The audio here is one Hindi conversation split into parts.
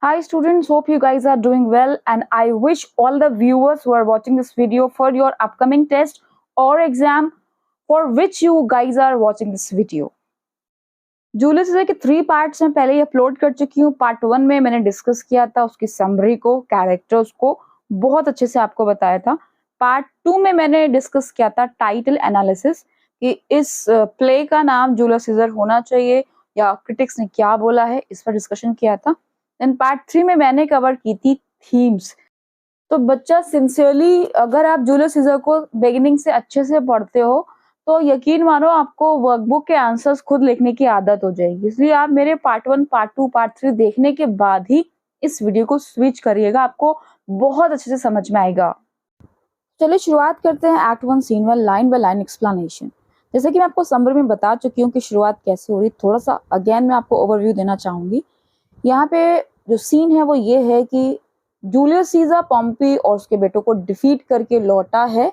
Hi students, hope you guys are doing well and I wish all the viewers who are watching this video for your upcoming test or exam for which you guys are watching this video. Julius Caesar के 3 पार्ट्स में पहले ही अपलोड कर चुकी हूँ। पार्ट 1 में मैंने डिस्कस किया था उसकी समरी को, कैरेक्टर्स को बहुत अच्छे से आपको बताया था। पार्ट 2 में मैंने डिस्कस किया था टाइटल एनालिसिस कि इस प्ले का नाम जूलियस सीजर होना चाहिए या क्रिटिक्स ने क्या बोला है, इस पर डिस्कशन किया था। देन पार्ट 3 में मैंने कवर की थी थीम्स। तो बच्चा सिंसियरली अगर आप जूलियस सीजर को बिगिनिंग से अच्छे से पढ़ते हो तो यकीन मानो आपको वर्कबुक के आंसर्स खुद लिखने की आदत हो जाएगी। इसलिए आप मेरे पार्ट 1, पार्ट 2, पार्ट 3 देखने के बाद ही इस वीडियो को स्विच करिएगा, आपको बहुत अच्छे से समझ में आएगा। चलिए शुरुआत करते हैं act 1 scene 1 line by line explanation. जैसे कि मैं आपको समरी में बता चुकी हूँ कि शुरुआत कैसे हो रही, थोड़ा सा अगेन मैं आपको ओवरव्यू देना चाहूंगी। यहाँ पे जो सीन है वो ये है कि जूलियस सीजर पॉम्पी और उसके बेटों को डिफीट करके लौटा है।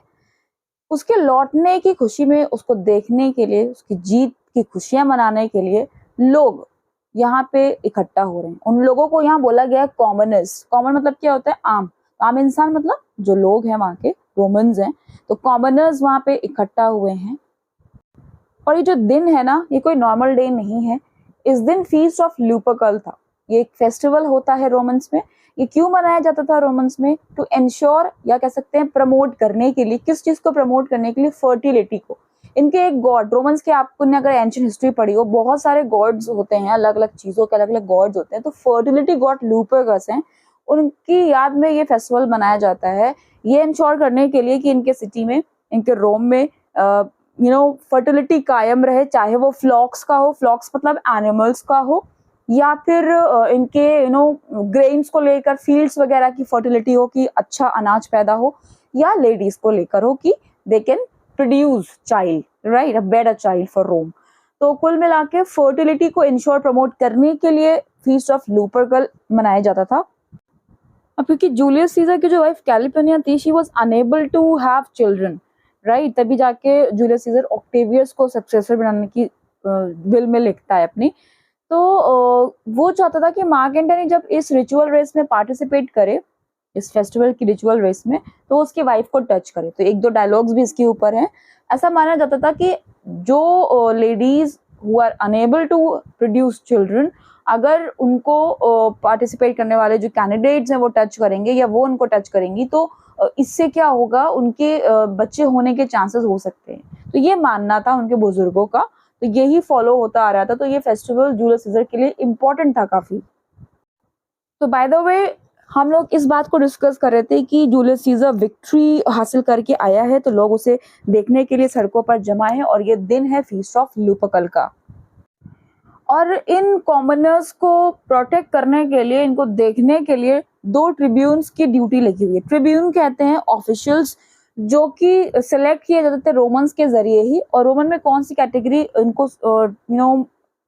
उसके लौटने की खुशी में उसको देखने के लिए, उसकी जीत की खुशियां मनाने के लिए लोग यहाँ पे इकट्ठा हो रहे हैं। उन लोगों को यहाँ बोला गया है कॉमनर्स। कॉमन मतलब क्या होता है? आम इंसान, मतलब जो लोग हैं वहाँ के रोमन्स हैं, तो कॉमनर्स वहाँ पे इकट्ठा हुए हैं। और ये जो दिन है ना, ये कोई नॉर्मल डे नहीं है। इस दिन फीस्ट ऑफ ल्यूपर्कल था। ये एक फेस्टिवल होता है रोमन्स में। ये क्यों मनाया जाता था रोमन्स में? टू एंश्योर, या कह सकते हैं प्रमोट करने के लिए। किस चीज को प्रमोट करने के लिए? फर्टिलिटी को। इनके एक गॉड, रोमन्स के आपको ने अगर एंशिएंट हिस्ट्री पढ़ी हो, बहुत सारे गॉड्स होते हैं, अलग अलग चीजों के अलग अलग गॉड्स होते हैं। तो फर्टिलिटी गॉड ल्यूपर्कस हैं, उनकी याद में ये फेस्टिवल मनाया जाता है, ये इंश्योर करने के लिए कि इनके सिटी में, इनके रोम में फर्टिलिटी कायम रहे, चाहे वो फ्लॉक्स का हो, फ्लॉक्स मतलब एनिमल्स का हो, या फिर इनके ग्रेन्स को लेकर फील्ड्स वगैरह की फर्टिलिटी हो कि अच्छा अनाज पैदा हो, या लेडीज को लेकर हो कि they can produce child, right, a better child for Rome. तो कुल मिला के फर्टिलिटी को इंश्योर प्रमोट करने के लिए फीस्ट ऑफ लूपर्कल मनाया जाता था। अब क्योंकि जूलियस सीजर की जो वाइफ कैलिपर्निया थी, she was unable to have children, right, तभी जाके जूलियस सीजर ऑक्टेवियस को सक्सेसर बनाने की बिल में लिखता है अपनी। तो वो चाहता था कि मार्क एंटनी जब इस रिचुअल रेस में पार्टिसिपेट करे, इस फेस्टिवल की रिचुअल रेस में, तो उसकी वाइफ को टच करे। तो 1-2 डायलॉग्स भी इसके ऊपर हैं। ऐसा माना जाता था कि जो ladies who are unable to produce children, अगर उनको पार्टिसिपेट करने वाले जो कैंडिडेट्स हैं वो टच करेंगे या वो उनको टच करेंगी, तो इससे क्या होगा, उनके बच्चे होने के चांसेस हो सकते हैं। तो ये मानना था उनके बुजुर्गों का, तो यही फॉलो होता आ रहा था। तो ये फेस्टिवल जूलियस सीजर के लिए इम्पोर्टेंट था काफी। तो बाय द वे हम लोग इस बात को डिस्कस कर रहे थे कि जूलियस सीजर विक्ट्री हासिल करके आया है, तो लोग उसे देखने के लिए सड़कों पर जमा है, और ये दिन है फीस्ट ऑफ लूपर्कल का। और इन कॉमनर्स को प्रोटेक्ट करने के लिए, इनको देखने के लिए 2 ट्रिब्यून्स की ड्यूटी लगी हुई है। ट्रिब्यून कहते हैं ऑफिशियल्स जो कि सिलेक्ट किए जाते थे रोमन्स के जरिए ही। और रोमन में कौन सी कैटेगरी इनको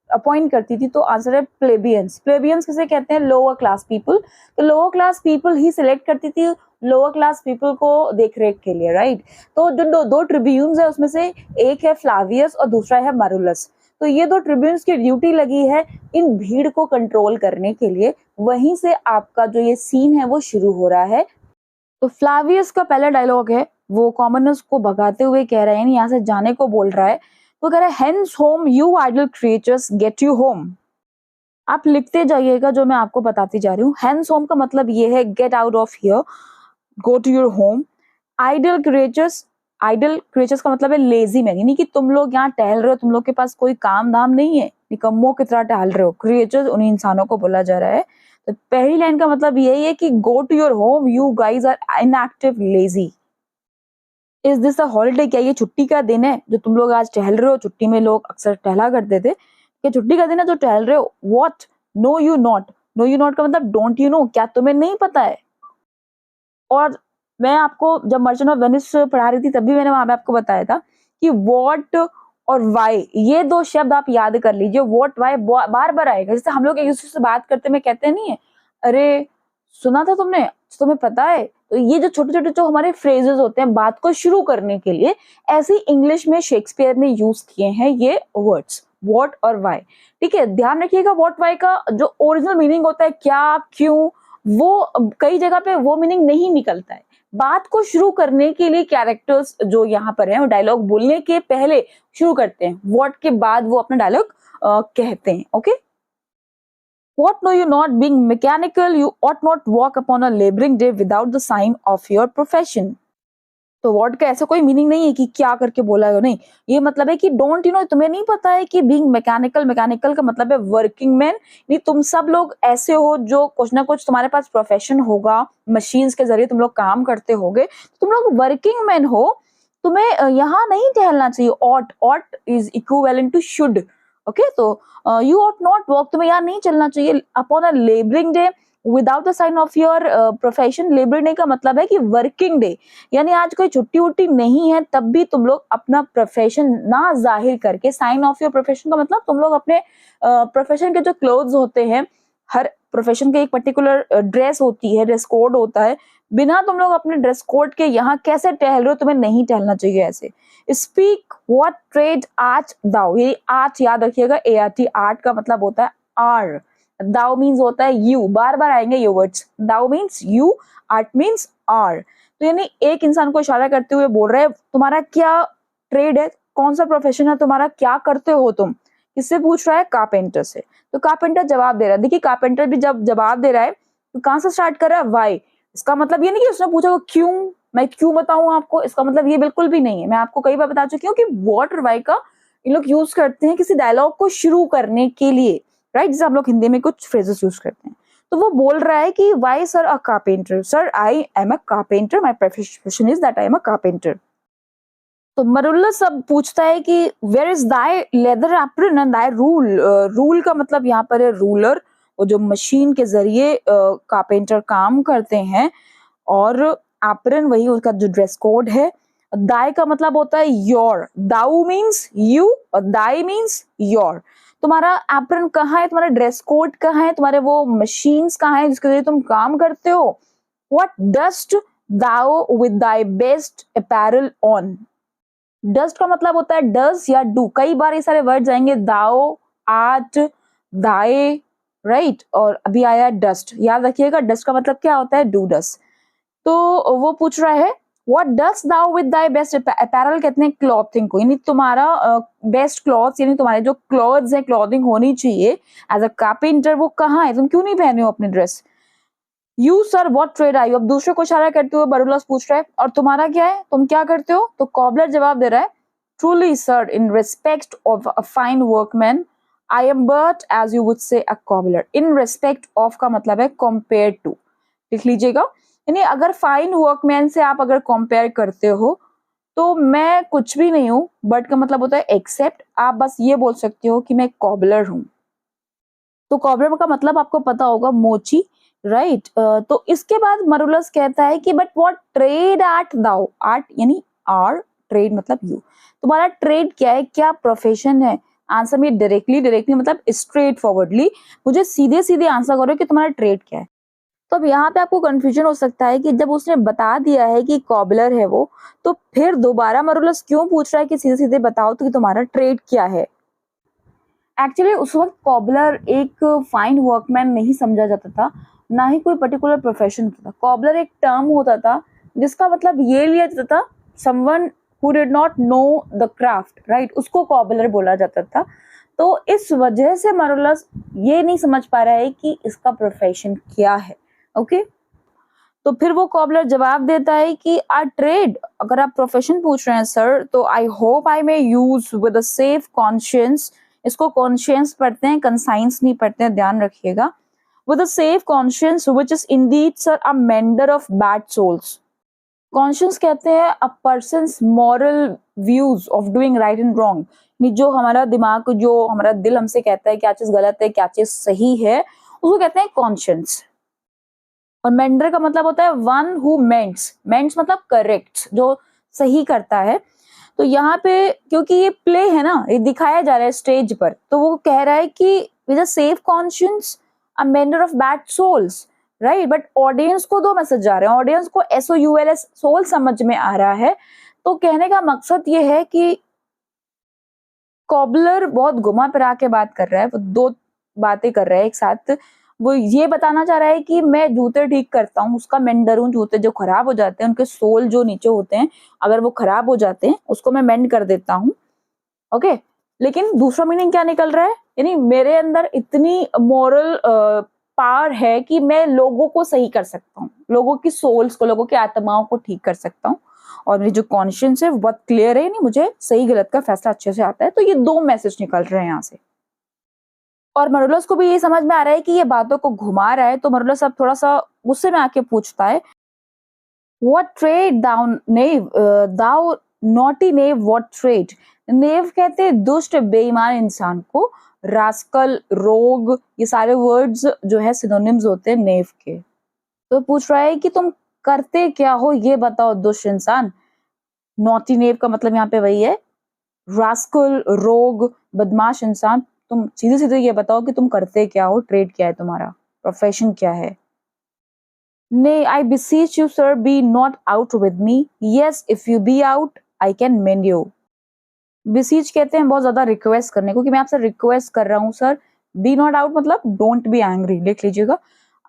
अपॉइंट करती थी? तो आंसर है प्लेबियंस। प्लेबियंस किसे कहते हैं? Lower class people. तो लोअर क्लास पीपल ही सिलेक्ट करती थी लोअर क्लास पीपल को देख रेख के लिए, राइट। तो जो दो ट्रिब्यून्स है उसमें से एक है फ्लावियस और दूसरा है मारुलस। तो ये 2 ट्रिब्यून्स की ड्यूटी लगी है इन भीड़ को कंट्रोल करने के लिए। वहीं से आपका जो ये सीन है वो शुरू हो रहा है। तो फ्लावियस का पहला डायलॉग है, वो कॉमनर्स को भगाते हुए कह रहे हैं, यहाँ से जाने को बोल रहा है। वो कह रहा है, hence home you idle creatures, get you home. आप लिखते जाइएगा जो मैं आपको बताती जा रही हूँ। हेंस होम का मतलब ये है get out of here, go to your home. Idle creatures, idle creatures का मतलब है लेजी मैन, यानी कि तुम लोग यहाँ टहल रहे हो, तुम लोग के पास कोई काम धाम नहीं है, निकम्मों की तरह टहल रहे हो। क्रिएचर्स उन्हीं इंसानों को बोला जा रहा है। तो पहली लाइन का मतलब यही है कि go to your home, you guys are inactive, lazy. Is this a holiday? क्या ये छुट्टी का दिन है जो तुम लोग आज टहल रहे हो? छुट्टी में लोग अक्सर टहला करते थे। क्या छुट्टी का दिन है जो टहल रहे हो? What? No you not. No you not का मतलब डोंट यू नो, क्या तुम्हें नहीं पता है? और मैं आपको जब मर्चेंट ऑफ वेनिस पढ़ा रही थी तभी मैंने वहां पे आपको बताया था कि वॉट और वाई, ये 2 शब्द आप याद कर लीजिए। वॉट वाई बार बार आएगा। जैसे हम लोग एक दूसरे से बात करते में कहते नहीं है, अरे सुना था तुमने, तुम्हें पता है। तो ये जो छोटे छोटे जो हमारे फ्रेजेस होते हैं बात को शुरू करने के लिए, ऐसे इंग्लिश में शेक्सपियर ने यूज किए हैं ये वर्ड्स। व्हाट और व्हाई। ठीक है, ध्यान रखिएगा व्हाट व्हाई का जो ओरिजिनल मीनिंग होता है क्या, क्यों, वो कई जगह पे वो मीनिंग नहीं निकलता है। बात को शुरू करने के लिए कैरेक्टर्स जो यहाँ पर हैं वो डायलॉग बोलने के पहले शुरू करते हैं, व्हाट के बाद वो अपना डायलॉग कहते हैं। Okay, what know you not, being mechanical you ought not walk upon a laboring day without the sign of your profession। तो वर्ड का ऐसा कोई मीनिंग नहीं है कि क्या करके बोला है, नहीं, ये मतलब है कि डोंट तुम्हें नहीं पता है कि बीइंग मैकेनिकल, मैकेनिकल का मतलब है वर्किंग मैन। नहीं, तुम सब लोग ऐसे हो जो कुछ ना कुछ तुम्हारे पास प्रोफेशन होगा, मशीन्स के जरिए तुम लोग काम करते होगे, तुम लोग वर्किंग मैन हो। तुम्हें यहाँ नहीं टहलना चाहिए। Ought, ought is equivalent to should. Okay, तो यू ऑट नॉट वॉक, तुम्हें यहाँ नहीं चलना चाहिए upon a labouring day without the sign of your profession. Labouring day का मतलब है कि वर्किंग डे, यानी आज कोई छुट्टी उट्टी नहीं है तब भी तुम लोग अपना प्रोफेशन ना जाहिर करके, साइन ऑफ योर प्रोफेशन का मतलब तुम लोग अपने प्रोफेशन के जो क्लोथ्स होते हैं, हर प्रोफेशन के एक पर्टिकुलर ड्रेस होती है, ड्रेस कोड होता है, बिना तुम लोग अपने ड्रेस कोड के यहाँ कैसे टहल रहे हो, तुम्हें नहीं टहलना चाहिए ऐसे। Speak what trade art thou, ये आर्ट याद रखिएगा, ART, आर्ट का मतलब होता है आर, दाउ मीन्स होता है यू, बार बार आएंगे ये words, thou means you, art means are. तो यानी एक इंसान को इशारा करते हुए बोल रहे हैं तुम्हारा क्या ट्रेड है, कौन सा प्रोफेशन है तुम्हारा, क्या करते हो तुम। किससे पूछ रहा है? कारपेंटर से। तो कारपेंटर जवाब दे रहा है। देखिए कारपेंटर भी जब जवाब दे रहा है तो कहां से स्टार्ट कर रहा है? वाई। इसका मतलब ये नहीं कि उसने पूछा क्यों, मैं क्यों बताऊं आपको, इसका मतलब ये बिल्कुल भी नहीं है। मैं आपको कई बार बता चुकी हूँ कि व्हाट और वाई का इन लोग यूज करते हैं किसी डायलॉग को शुरू करने के लिए, राइट, जैसे हम लोग हिंदी में कुछ फ्रेजेस यूज करते हैं। तो वो बोल रहा है कि why sir a carpenter, sir I am a carpenter, my profession is that I am a carpenter. तो मरुल्ला सब पूछता है कि where is thy leather apron and thy rule. Rule का मतलब यहाँ पर है रूलर, वो जो मशीन के जरिए कारपेंटर काम करते हैं, और एप्रन वही उसका जो ड्रेस कोड है। दाई का मतलब होता है योर, दाऊ मीन्स यू और दाई मीन्स योर। तुम्हारा एप्रन कहाँ है, तुम्हारा ड्रेस कोड कहाँ है, तुम्हारे वो मशीन्स कहाँ है जिसके जरिए तुम काम करते हो। What dost thou with thy best apparel on. Dost का मतलब होता है डज या डू, कई बार ये सारे वर्ड जाएंगे, दाओ, आर्ट, दाए, राइट, और अभी आया डस्ट, याद रखिएगा डस्ट का मतलब क्या होता है? Do dost. तो वो पूछ रहा है what dost thou with thy best apparel, कहते हैं क्लॉथिंग को, यानी तुम्हारा बेस्ट क्लॉथ्स, यानी तुम्हारे जो क्लॉथ्स है, क्लॉथिंग होनी चाहिए एज अ कारपेंटर, वो कहाँ है, तुम क्यों नहीं पहने हो अपनी dress. You sir what trade are you, अब दूसरे को इशारा करते हुए बरुलास पूछ रहा है और तुम्हारा क्या है, तुम क्या करते हो। तो कॉबलर जवाब दे रहा है truly sir in respect of a fine workman I am but as you would say a cobbler. In respect of का मतलब है कंपेयर टू, लिख लीजिएगा, यानी अगर फाइन वर्कमैन से आप अगर कंपेयर करते हो तो मैं कुछ भी नहीं हूं, बट का मतलब होता है एक्सेप्ट, आप बस ये बोल सकते हो कि मैं कॉबलर हूं। तो कॉबलर का मतलब आपको पता होगा मोची, राइट। तो इसके बाद मरुलस कहता है कि but what trade art thou, art यानी आर, ट्रेड मतलब यू, तुम्हारा ट्रेड क्या है, क्या प्रोफेशन है। आंसर में डायरेक्टली, डायरेक्टली मतलब स्ट्रेट फॉरवर्डली मुझे सीधे सीधे आंसर करो कि तुम्हारा ट्रेड क्या है। तो अब यहाँ पे आपको कंफ्यूजन हो सकता है कि जब उसने बता दिया है कि कॉबलर है वो, तो फिर दोबारा मरुलस क्यों पूछ रहा है कि सीधे सीधे बताओ तो कि तुम्हारा ट्रेड क्या है। एक्चुअली उस वक्त कॉबलर एक फाइन वर्कमैन नहीं समझा जाता था, ना ही कोई पर्टिकुलर प्रोफेशन होता था। कॉबलर एक टर्म होता था जिसका मतलब ये लिया जाता था someone who did not know the craft, right, उसको कॉबलर बोला जाता था। तो इस वजह से मरुलस ये नहीं समझ पा रहा है कि इसका प्रोफेशन क्या है। ओके, तो फिर वो कॉबलर जवाब देता है कि आर ट्रेड, अगर आप प्रोफेशन पूछ रहे हैं सर, तो I hope I may use with a safe conscience, इसको कॉन्शियंस पढ़ते हैं, कंसाइंस नहीं पढ़ते हैं, ध्यान रखिएगा। With a safe conscience which is indeed sir a mender of bad souls. Conscience कहते हैं a person's moral views of doing right and wrong, जो हमारा दिमाग, जो हमारा दिल हमसे कहता है क्या चीज गलत है क्या चीज सही है, उसको कहते हैं कॉन्शियंस। और मेंडर का मतलब होता है वन हु मेंट्स, मेंट्स मतलब करेक्ट, जो सही करता है। तो यहाँ पे क्योंकि ये प्ले है ना, ये दिखाया जा रहा है स्टेज पर, तो वो कह रहा है कि with a safe conscience a mender of bad souls, right. But audience को दो मैसेज जा रहे हैं, ऑडियंस को SOUL सोल समझ में आ रहा है। तो कहने का मकसद ये है कि कॉबलर बहुत घुमा फिरा के बात कर रहा है, वो दो बातें कर रहा है एक साथ। वो ये बताना चाह रहा है कि मैं जूते ठीक करता हूँ, उसका मेंडर हूँ। जूते जो खराब हो जाते हैं, उनके सोल जो नीचे होते हैं, अगर वो खराब हो जाते हैं, उसको मैं मेंड कर देता हूँ। ओके, लेकिन दूसरा मीनिंग क्या निकल रहा है, यानी मेरे अंदर इतनी मॉरल पावर है कि मैं लोगों को सही कर सकता हूँ, लोगों की सोल्स को, लोगों की आत्माओं को ठीक कर सकता हूँ, और मेरी जो कॉन्शियस है वो बहुत क्लियर है, नहीं मुझे सही गलत का फैसला अच्छे से आता है। तो ये दो मैसेज निकल रहे हैं यहाँ से। और मरुलस को भी ये समझ में आ रहा है कि ये बातों को घुमा रहा है, तो मरुलस अब थोड़ा सा गुस्से में आके पूछता है, what trade thou knave, thou naughty knave, what trade. Knave कहते हैं दुष्ट बेईमान इंसान को, रास्कल, रोग, ये सारे वर्ड्स जो है सिनोनिम्स होते हैं नेव के। तो पूछ रहा है कि तुम करते क्या हो ये बताओ दुष्ट इंसान। नॉटी नेव का मतलब यहाँ पे वही है, रास्कल, रोग, बदमाश इंसान। तुम सीधे सीधे ये बताओ कि तुम करते क्या हो, ट्रेड क्या है तुम्हारा, प्रोफेशन क्या है। Nay, I beseech you, sir, be not out with me. Yes, if you be out, I can mend you. Beseech कहते हैं बहुत ज्यादा रिक्वेस्ट करने को, कि मैं आपसे रिक्वेस्ट कर रहा हूँ सर। बी नॉट आउट मतलब डोंट बी एंग्री, लिख लीजिएगा।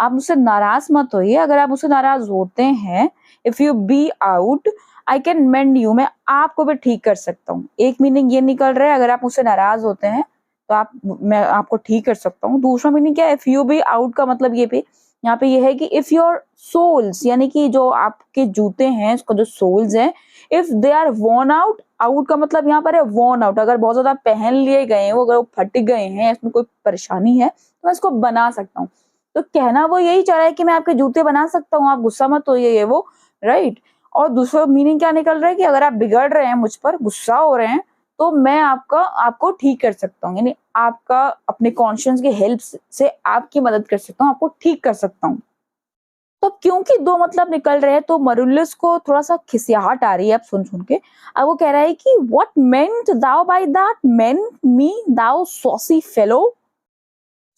आप मुझसे नाराज मत होइए, अगर आप मुझसे नाराज होते हैं, if you be out I can mend you, मैं आपको भी ठीक कर सकता हूँ। एक मीनिंग ये निकल रहा है, अगर आप मुझसे नाराज होते हैं तो मैं आपको ठीक कर सकता हूँ। दूसरा मीनिंग क्या है, इफ यू बी आउट का मतलब ये भी यहाँ पे ये है कि इफ योर सोल्स, यानी कि जो आपके जूते हैं, उसका जो सोल्स है, if they are worn out, out का मतलब यहाँ पर है वॉर्न आउट, अगर बहुत ज्यादा पहन लिए गए हैं वो, अगर वो फट गए हैं, इसमें कोई परेशानी है, तो मैं इसको बना सकता हूँ। तो कहना वो यही चाह रहा है कि मैं आपके जूते बना सकता हूँ, आप गुस्सा मत होइए, ये वो, राइट। और दूसरा मीनिंग क्या निकल रहा है कि अगर आप बिगड़ रहे हैं, मुझ पर गुस्सा हो रहे हैं, तो मैं आपको ठीक कर सकता हूँ, यानी आपका अपने कॉन्शियस की हेल्प से आपकी मदद कर सकता हूँ, आपको ठीक कर सकता हूँ। तो क्योंकि दो मतलब निकल रहे हैं, तो मरुल्लस को थोड़ा सा खिसियाहट आ रही है अब सुन सुन के। अब वो कह रहा है कि what meant thou by that, mend me thou saucy fellow.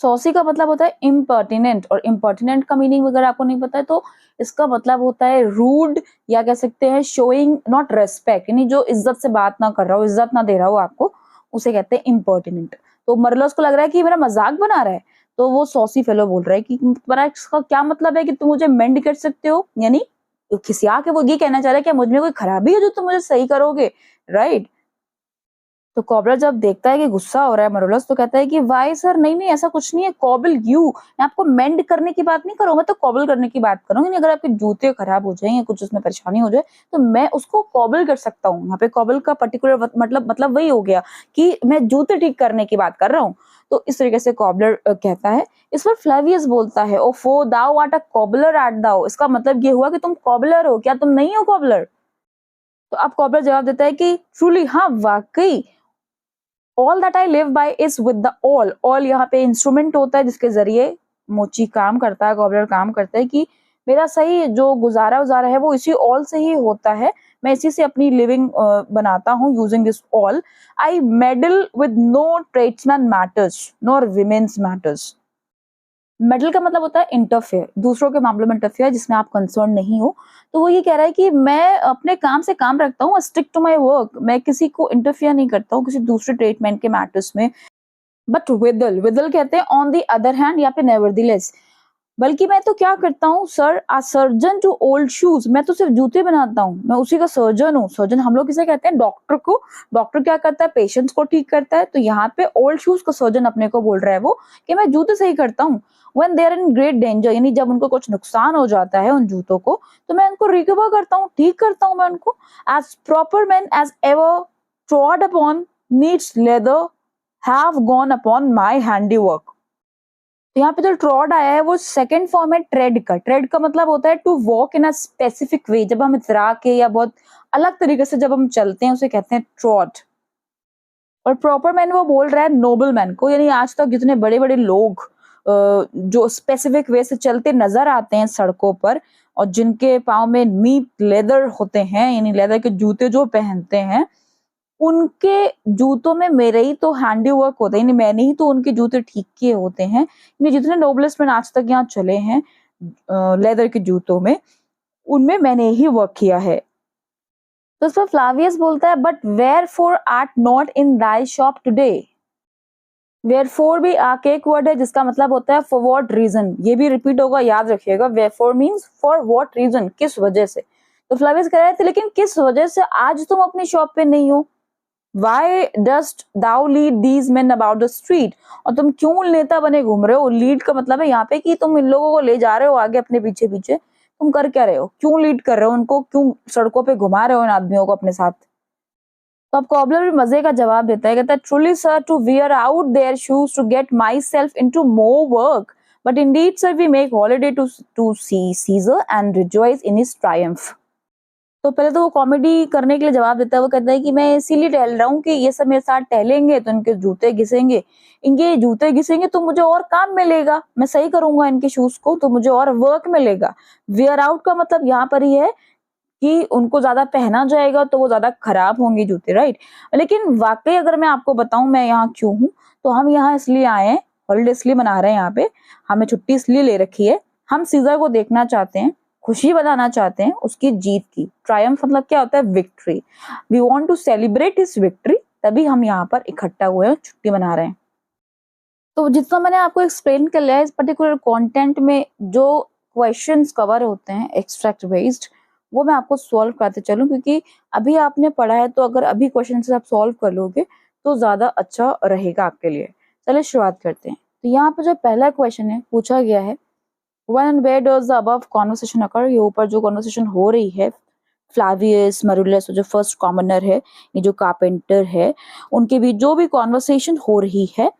Saucy का मतलब होता है इम्पर्टिनेंट, और इम्पर्टिनेंट का मीनिंग अगर आपको नहीं पता है तो इसका मतलब होता है रूड, या कह सकते हैं शोइंग नॉट रेस्पेक्ट, यानी जो इज्जत से बात ना कर रहा हो, इज्जत ना दे रहा हो आपको, उसे कहते हैं इम्पर्टिनेंट। तो मरलस को लग रहा है कि मेरा मजाक बना रहा है, तो वो सॉसी फेलो बोल रहा है कि तुम्हारा इसका क्या मतलब है कि तुम मुझे मेंड कर सकते हो, यानी खिसिया के वो ये कहना चाह रहा है कि मुझ में कोई खराबी है जो तुम मुझे सही करोगे, राइट। तो कॉबलर जब देखता है कि गुस्सा हो रहा है मरोलस, तो कहता है कि वाई सर, नहीं नहीं ऐसा कुछ नहीं है, कॉबल यू, मैं आपको मेंड करने की बात नहीं करूँ, मैं तो कॉबल करने की बात करूँ। अगर आपके जूते खराब हो जाए या कुछ उसमें परेशानी हो जाए, तो मैं उसको कॉबल कर सकता हूँ। यहाँ पे कॉबल का पर्टिकुलर मतलब वही हो गया कि मैं जूते ठीक करने की बात कर रहा हूँ। तो इस तरीके से कॉबलर कहता है। इस पर फ्लेवियस बोलता है, ओ फो दाओ आट अ कॉबलर एट दाओ, इसका मतलब ये हुआ कि तुम कॉबलर हो, क्या तुम नहीं हो कॉबलर। तो अब कॉबलर जवाब देता है कि ट्रूली, हाँ वाकई, all that I live by is with the all. All यहाँ पे इंस्ट्रूमेंट होता है जिसके जरिए मोची काम करता है, कॉबलर काम करता है कि मेरा सही जो गुजारा उजारा है वो इसी ऑल से ही होता है, मैं इसी से अपनी लिविंग बनाता हूँ, using this all. I meddle with no tradesman matters nor women's matters. Meddle का मतलब होता है इंटरफेयर, दूसरों के मामलों में इंटरफेयर जिसमें आप कंसर्न नहीं हो। तो वो ये कह रहा है कि मैं अपने काम से काम रखता हूँ, स्टिक टू माई वर्क, मैं किसी को इंटरफेयर नहीं करता हूँ किसी दूसरे ट्रीटमेंट के मैटर्स में। बट विदल, विदल कहते हैं ऑन दी अदर हैंड या फिर नेवरदीलेस, बल्कि मैं तो क्या करता हूँ sir, a surgeon to old shoes, मैं तो सिर्फ जूते बनाता हूँ, मैं उसी का सर्जन हूँ। सर्जन हम लोग किसे कहते हैं, डॉक्टर को। डॉक्टर क्या करता है, पेशेंट्स को ठीक करता है। तो यहाँ पे ओल्ड शूज का सर्जन अपने को बोल रहा है वो, कि मैं जूते सही करता हूँ। When they are in great danger, यानी जब उनको कुछ नुकसान हो जाता है उन जूतों को, तो मैं उनको रिकवर करता हूँ, ठीक करता हूँ मैं उनको। As proper man as ever trod upon needs leather have gone upon my handiwork. तो यहाँ पे जो ट्रॉड आया है वो सेकंड फॉर्म है ट्रेड का। ट्रेड का मतलब होता है to walk in a specific way, जब हम इतरा के या बहुत अलग तरीके से जब हम चलते हैं उसे कहते हैं ट्रॉड। और प्रॉपर मैन वो बोल रहा है नोबल मैन को, यानी आज तक जितने बड़े बड़े लोग जो स्पेसिफिक वे से चलते नजर आते हैं सड़कों पर, और जिनके पाँव में नीट लेदर होते हैं, यानी लेदर के जूते जो पहनते हैं, उनके जूतों में मेरे ही तो हैंडी वर्क होता है, यानी मैंने ही तो उनके जूते ठीक किए होते हैं। यानी जितने नोबलेस्ट मैन आज तक यहाँ चले हैं लेदर के जूतों में, उनमें मैंने ही वर्क किया है। तो इस पर फ्लावियस बोलता है but wherefore art not in thy shop today. Wherefore भी आर्केक वर्ड है जिसका मतलब होता है फॉर व्हाट रीजन, ये भी रिपीट होगा, याद रखिएगा। Wherefore means for what reason, किस वजह से। तो फ्लावियस कह रहे थे लेकिन किस वजह से आज तुम अपनी शॉप पे नहीं हो। Why dost thou lead these men about the street? और तुम क्यों नेता बने घूम रहे हो। लीड का मतलब है यहाँ पे कि तुम इन लोगों को ले जा रहे हो आगे अपने पीछे पीछे, तुम कर क्या रहे हो, क्यों लीड कर रहे हो उनको, क्यों सड़कों पे घुमा रहे हो इन आदमियों को अपने साथ। तो अब कॉबलर भी मजे का जवाब देता है, कहता है truly sir to wear out their shoes to get myself into more work, but indeed sir we make holiday to see Caesar and rejoice in his triumph. तो पहले तो वो कॉमेडी करने के लिए जवाब देता है, वो कहता है कि मैं इसीलिए टहल रहा हूँ कि ये सब मेरे साथ टहलेंगे तो इनके जूते घिसेंगे, इनके जूते घिसेंगे तो मुझे और काम मिलेगा, मैं सही करूंगा इनके शूज को तो मुझे और वर्क मिलेगा। वेयर आउट का मतलब यहाँ पर ही है कि उनको ज्यादा पहना जाएगा तो वो ज्यादा खराब होंगे जूते, राइट। लेकिन वाकई अगर मैं आपको बताऊं मैं यहाँ क्यों हूँ, तो हम यहाँ इसलिए आए हैं, हॉलीडे इसलिए मना रहे हैं यहाँ पे, हमें छुट्टी इसलिए ले रखी है, हम सीजर को देखना चाहते हैं, खुशी बनाना चाहते हैं उसकी जीत की। ट्रायम्फ मतलब क्या होता है, victory. We want to celebrate his victory, तभी हम यहाँ पर इकट्ठा हुए हैं, छुट्टी मना रहे हैं। तो जितना मैंने आपको एक्सप्लेन कर लिया है इस पर्टिकुलर कंटेंट में जो क्वेश्चंस कवर होते हैं एक्सट्रैक्ट बेस्ड, वो मैं आपको सॉल्व करते चलूं, क्योंकि अभी आपने पढ़ा है तो अगर अभी क्वेश्चन आप सॉल्व कर लोगे तो ज्यादा अच्छा रहेगा आपके लिए। चलिए शुरुआत करते हैं। तो यहाँ पे जो पहला क्वेश्चन है पूछा गया है When and where does the above conversation occur? ये ऊपर जो कॉन्वर्सेशन हो रही है फ्लावियस मरुलस जो फर्स्ट कॉमनर है, ये जो कारपेंटर है, उनके बीच जो भी कॉन्वर्सेशन हो रही है,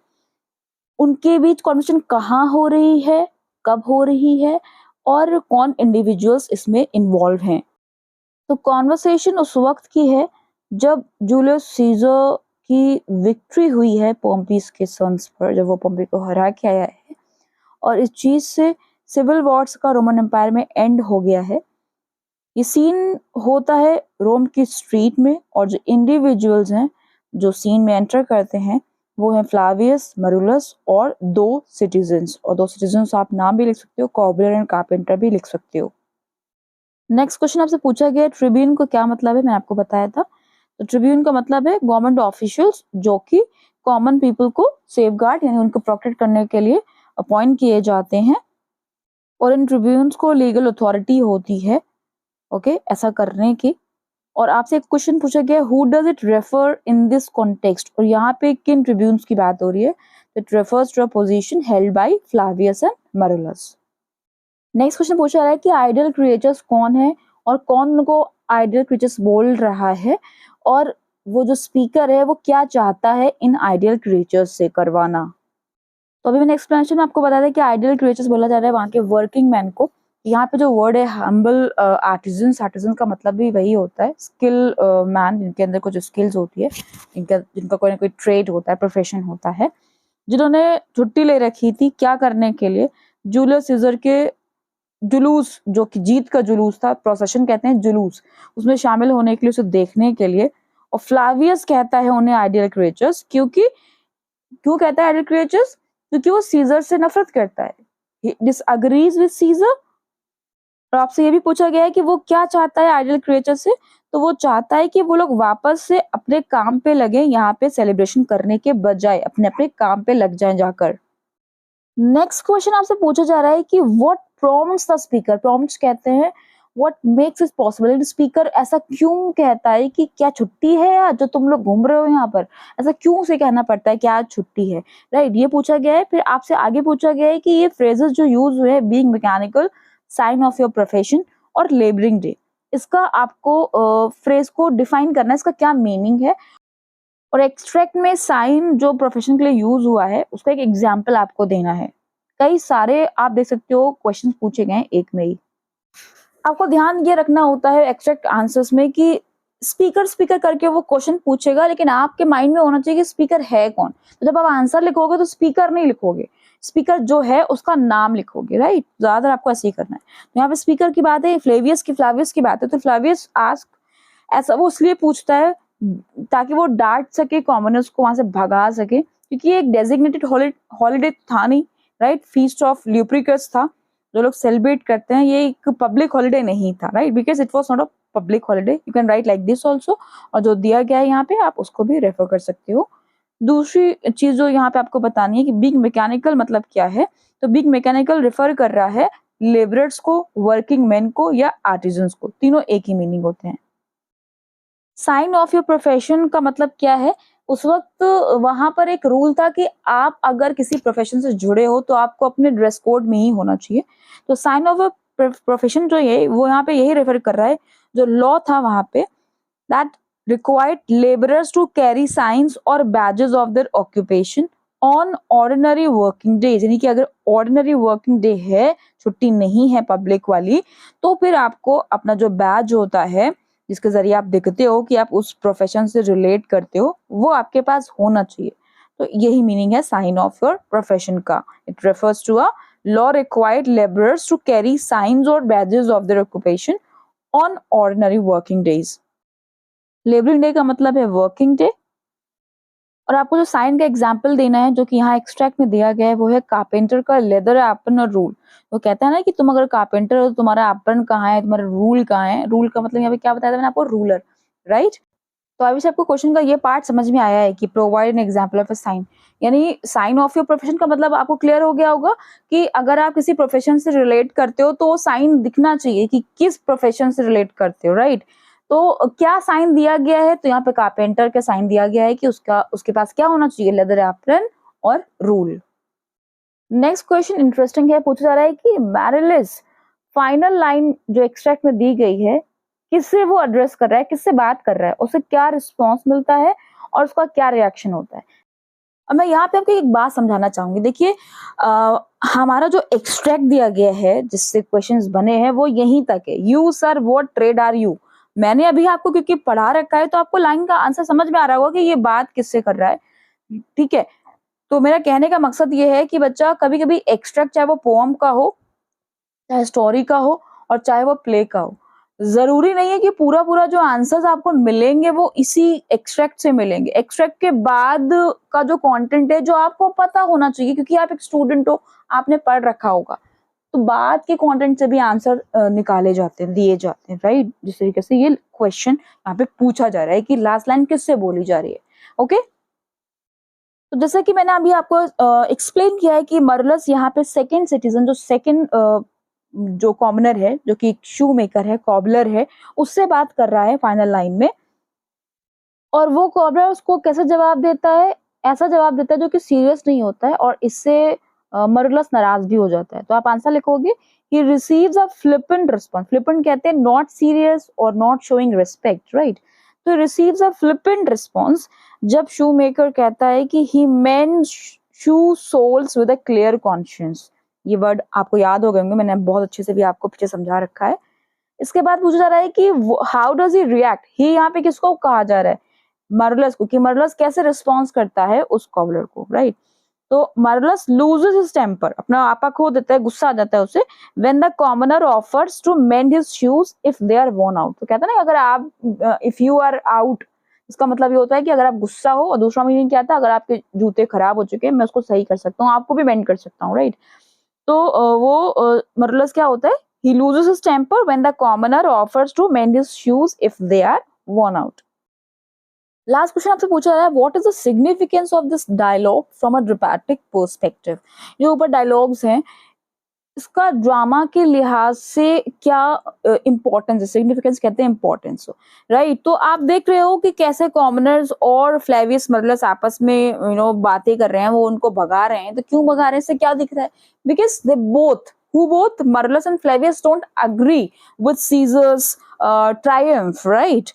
उनके बीच कॉन्वर्सेशन कहाँ हो रही है, कब हो रही है और कौन इंडिविजुअल्स इसमें इन्वॉल्व हैं। तो कॉन्वर्सेशन उस वक्त की है जब जूलियस सीजर की विक्ट्री हुई है पोम्पीज के सन्स पर, जब वो पोम्पी को हरा के आया है, और इस चीज से सिविल वॉर्स का रोमन एम्पायर में एंड हो गया है। ये सीन होता है रोम की स्ट्रीट में, और जो इंडिविजुअल्स हैं जो सीन में एंटर करते हैं वो हैं फ्लावियस मरुलस और दो सिटीजन्स, और दो सिटीजन्स आप नाम भी लिख सकते हो, कॉबलर एंड कारपेंटर भी लिख सकते हो। नेक्स्ट क्वेश्चन आपसे पूछा गया ट्रिब्यून को क्या मतलब है, मैंने आपको बताया था। तो ट्रिब्यून का मतलब है गवर्नमेंट ऑफिशियल्स जो कि कॉमन पीपल को सेफगार्ड यानी उनको प्रोटेक्ट करने के लिए अपॉइंट किए जाते हैं, और इन ट्रिब्यून्स को लीगल अथॉरिटी होती है ओके ऐसा करने की। और आपसे एक क्वेश्चन पूछा गया who does it refer in this context, और यहाँ पे किन ट्रिब्यून्स की बात हो रही है। It refers to a position held by Flavius and Marullus. Next question पूछा रहा है कि आइडियल क्रिएचर्स कौन है और कौन उनको आइडियल क्रिएचर्स बोल रहा है, और वो जो स्पीकर है वो क्या चाहता है इन आइडियल क्रिएचर्स से करवाना। तो अभी मैंने एक्सप्लेनेशन में आपको बताया था कि आइडियल क्रिएचर्स बोला जा रहा है वहाँ के वर्किंग मैन को। यहाँ पे जो वर्ड है हम्बल आर्टिजन्स, आर्टिजन का मतलब भी वही होता है स्किल मैन, जिनके अंदर कुछ स्किल्स होती है, जिनका कोई ना कोई ट्रेड होता है, प्रोफेशन होता है, जिन्होंने छुट्टी ले रखी थी क्या करने के लिए, जूलियस सीजर के जुलूस जो कि जीत का जुलूस था, प्रोसेशन कहते हैं जुलूस, उसमें शामिल होने के लिए, उसे देखने के लिए। और फ्लावियस कहता है उन्हें आइडियल क्रिएचर्स, क्योंकि क्यों कहता है आइडियल क्रिएचर्स, क्योंकि वो सीजर से नफरत करता है, डिसएग्रीज विद सीजर। और आपसे ये भी पूछा गया है कि वो क्या चाहता है आइडियल क्रिएचर से, तो वो चाहता है कि वो लोग वापस से अपने काम पे लगे, यहाँ पे सेलिब्रेशन करने के बजाय अपने अपने काम पे लग जाएं जाकर। नेक्स्ट क्वेश्चन आपसे पूछा जा रहा है कि what prompts the speaker, prompts कहते हैं what makes it possible, speaker ऐसा क्यों कहता है कि क्या छुट्टी है यार जो तुम लोग घूम रहे हो यहाँ पर, ऐसा क्यों से कहना पड़ता है कि आज छुट्टी है, राइट। ये पूछा गया है। फिर आपसे आगे पूछा गया है कि ये फ्रेजेस जो यूज हुए हैं being mechanical, sign of your profession और लेबरिंग डे, इसका आपको फ्रेज को डिफाइन करना है, इसका क्या मीनिंग है। और एक्सट्रैक्ट में साइन जो प्रोफेशन के लिए यूज हुआ है उसका एक एग्जाम्पल आपको देना है। कई सारे आप देख सकते हो क्वेश्चन पूछे गए एक में ही। आपको ध्यान ये रखना होता है एक्सट्रैक्ट आंसर्स में कि स्पीकर स्पीकर करके वो क्वेश्चन पूछेगा, लेकिन आपके माइंड में होना चाहिए कि स्पीकर है कौन। तो जब आप आंसर लिखोगे तो स्पीकर नहीं लिखोगे, स्पीकर जो है उसका नाम लिखोगे, राइट। ज्यादातर आपको ऐसे ही करना है। तो यहाँ पे स्पीकर की बात है, फ्लावियस की बात है, तो फ्लावियस आस्क, ऐसा वो इसलिए पूछता है ताकि वो डांट सके कॉमनर्स को, वहां से भगा सके, क्योंकि ये एक डेजिग्नेटेड हॉलीडे था नहीं, राइट। फीस्ट ऑफ ल्यूप्रिकस था जो लोग सेलिब्रेट करते हैं, ये एक पब्लिक हॉलीडे नहीं था, right, because it was not a public holiday, you can write like this also, और जो दिया गया है यहाँ पे आप उसको भी रेफर कर सकते हो। दूसरी चीज जो यहाँ पे आपको बतानी है कि बिग मैकेनिकल मतलब क्या है, तो बिग मैकेनिकल रेफर कर रहा है लेबरर्स को, वर्किंग मैन को या आर्टिजन्स को, तीनों एक ही मीनिंग होते हैं। साइन ऑफ योर प्रोफेशन का मतलब क्या है, उस वक्त वहां पर एक रूल था कि आप अगर किसी प्रोफेशन से जुड़े हो तो आपको अपने ड्रेस कोड में ही होना चाहिए। तो साइन ऑफ प्रोफेशन जो है वो यहाँ पे यही रेफर कर रहा है, जो लॉ था वहां पे, that required labourers to carry signs और badges of their occupation on ordinary working days, यानी कि अगर ऑर्डिनरी वर्किंग डे है, छुट्टी नहीं है पब्लिक वाली, तो फिर आपको अपना जो बैज होता है जिसके जरिए आप दिखते हो कि आप उस प्रोफेशन से रिलेट करते हो, वो आपके पास होना चाहिए। तो यही मीनिंग है साइन ऑफ योर प्रोफेशन का। It refers to a law required labourers to carry signs और badges of their occupation on ordinary working days. Labouring day का मतलब है वर्किंग डे। और आपको जो साइन का एग्जाम्पल देना है जो कि यहाँ एक्सट्रैक्ट में दिया गया है वो है कारपेंटर का लेदर एप्रन और रूल। वो कहता है ना कि तुम अगर कारपेंटर हो तो तुम्हारा एप्रन कहाँ है, तुम्हारा रूल कहाँ है। रूल का मतलब यहाँ पे क्या बताया था मैंने आपको, रूलर, राइट। तो अभी से आपको क्वेश्चन का ये पार्ट समझ में आया है कि provide an example of a sign, यानी साइन ऑफ योर प्रोफेशन का मतलब आपको क्लियर हो गया होगा कि अगर आप किसी प्रोफेशन से रिलेट करते हो तो साइन दिखना चाहिए कि किस प्रोफेशन से रिलेट करते हो, राइट। तो क्या साइन दिया गया है, तो यहाँ पे कारपेंटर का साइन दिया गया है कि उसके पास क्या होना चाहिए, लेदर एप्रन और रूल। नेक्स्ट क्वेश्चन इंटरेस्टिंग है, पूछा जा रहा है कि मैरिलिस फाइनल लाइन जो एक्सट्रैक्ट में दी गई है किससे वो एड्रेस कर रहा है, किससे बात कर रहा है, उसे क्या रिस्पॉन्स मिलता है और उसका क्या रिएक्शन होता है। अब मैं यहाँ पे आपको एक बात समझाना चाहूंगी। देखिए हमारा जो एक्सट्रैक्ट दिया गया है जिससे क्वेश्चंस बने हैं वो यहीं तक है। You sir what trade are you, मैंने अभी आपको क्योंकि पढ़ा रखा है तो आपको लाइन का आंसर समझ में आ रहा होगा कि ये बात किससे कर रहा है, ठीक है। तो मेरा कहने का मकसद ये है कि बच्चा कभी कभी एक्सट्रैक्ट चाहे वो पोएम का हो, चाहे स्टोरी का हो और चाहे वो प्ले का हो, जरूरी नहीं है कि पूरा पूरा जो आंसर्स आपको मिलेंगे वो इसी एक्सट्रैक्ट से मिलेंगे। एक्सट्रैक्ट के बाद का जो कंटेंट है जो आपको पता होना चाहिए क्योंकि आप एक स्टूडेंट हो, आपने पढ़ रखा होगा, तो बाद के कंटेंट से भी आंसर निकाले जाते हैं, दिए जाते हैं, राइट। जिस तरीके से ये क्वेश्चन यहाँ पे पूछा जा रहा है कि लास्ट लाइन किससे बोली जा रही है, ओके। तो जैसा कि मैंने अभी आपको एक्सप्लेन किया है कि मरलस यहाँ पे सेकंड सिटीजन, जो सेकंड जो कॉमनर है, जो कि शू मेकर है, कॉबलर है, उससे बात कर रहा है फाइनल लाइन में। और वो कॉबलर उसको कैसे जवाब देता है, ऐसा जवाब देता है जो कि सीरियस नहीं होता है और इससे मरलस नाराज भी हो जाता है। तो आप आंसर लिखोगे he receives a flippant response, flippant कहते हैं not serious और not showing respect, right। तो he receives a flippant response जब शू मेकर कहता है कि he mends shoe soles with a clear conscience। ये वर्ड आपको याद हो गए होंगे, मैंने बहुत अच्छे से भी आपको पीछे समझा रखा है। इसके बाद पूछा जा रहा है कि हाउ डज ही रिएक्ट, ही यहाँ पे किसको कहा जा रहा है, मरलस को, कि मरलस कैसे रिस्पॉन्स करता है उस कॉबलर को, राइट। तो मरलस लूजेस हिज टेम्पर, अपना आपा खो देता है, गुस्सा आ जाता है उसे, when the commoner offers to mend his shoes if they are worn out. तो कहता है ना अगर आप इफ यू आर आउट, इसका मतलब ये होता है कि अगर आप गुस्सा हो, और दूसरा मीनिंग क्या था, अगर आपके जूते खराब हो चुके हैं मैं उसको सही कर सकता हूँ, आपको भी मेंड कर सकता हूँ, राइट। तो वो मरलस क्या होता है, he loses his temper when the commoner offers to mend his shoes if they are worn out। Last question आपसे पूछा जा रहा है what is the significance of this dialogue from a dramatic perspective. जो ऊपर डायलॉग्स हैं इसका ड्रामा के लिहाज से क्या इंपॉर्टेंस है, सिग्निफिकेंस कहते हैं इंपॉर्टेंस, राइट। तो आप देख रहे हो कि कैसे कॉमनर्स और फ्लेवियस मरलस आपस में बातें कर रहे हैं, वो उनको भगा रहे हैं। तो क्यों भगा रहे हैं, इससे क्या दिख रहा है, because they both Marcellus and Flavius don't agree with Caesar's triumph, right।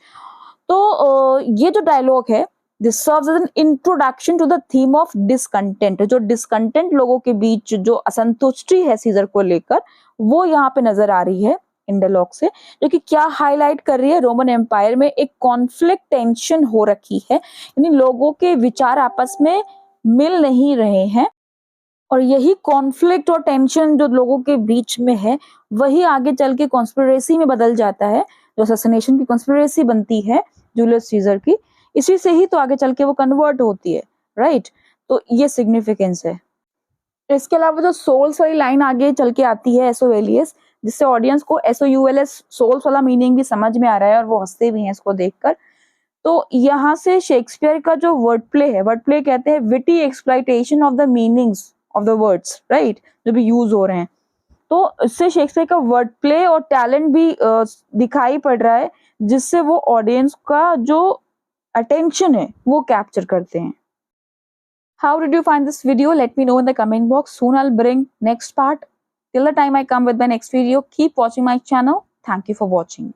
तो ये जो डायलॉग है this serves as an introduction to the theme of discontent. जो डिसकंटेंट लोगों के बीच जो असंतुष्टि है सीजर को लेकर, वो यहाँ पे नजर आ रही है इन डायलॉग से, जो कि क्या हाईलाइट कर रही है, रोमन एम्पायर में एक कॉन्फ्लिक्ट टेंशन हो रखी है, यानी लोगों के विचार आपस में मिल नहीं रहे हैं। और यही कॉन्फ्लिक्ट और टेंशन जो लोगों के बीच में है वही आगे चल के कॉन्स्पिरेसी में बदल जाता है। जो असैसिनेशन की कॉन्स्पिरेसी बनती है जूलियस सीजर की, इसी से ही तो आगे चल के वो कन्वर्ट होती है, राइट। तो ये सिग्निफिकेंस है। इसके अलावा जो सोल्स वाली लाइन आगे चल के आती है, एसोवेलियस, जिससे ऑडियंस को SOULS सोल्स वाला मीनिंग भी समझ में आ रहा है और वो हंसते भी हैं इसको देखकर। तो यहाँ से शेक्सपियर का जो वर्ड प्ले है, वर्ड प्ले कहते हैं witty exploitation of the meanings of the words, right, जो भी यूज हो रहे हैं। तो इससे शेक्सपियर का वर्ड प्ले और टैलेंट भी दिखाई पड़ रहा है, जिससे वो ऑडियंस का जो अटेंशन है वो कैप्चर करते हैं। How did you find this video? Let me know in the comment box. Soon I'll bring next part. Till the time I come with my next video, keep watching my channel. Thank you for watching.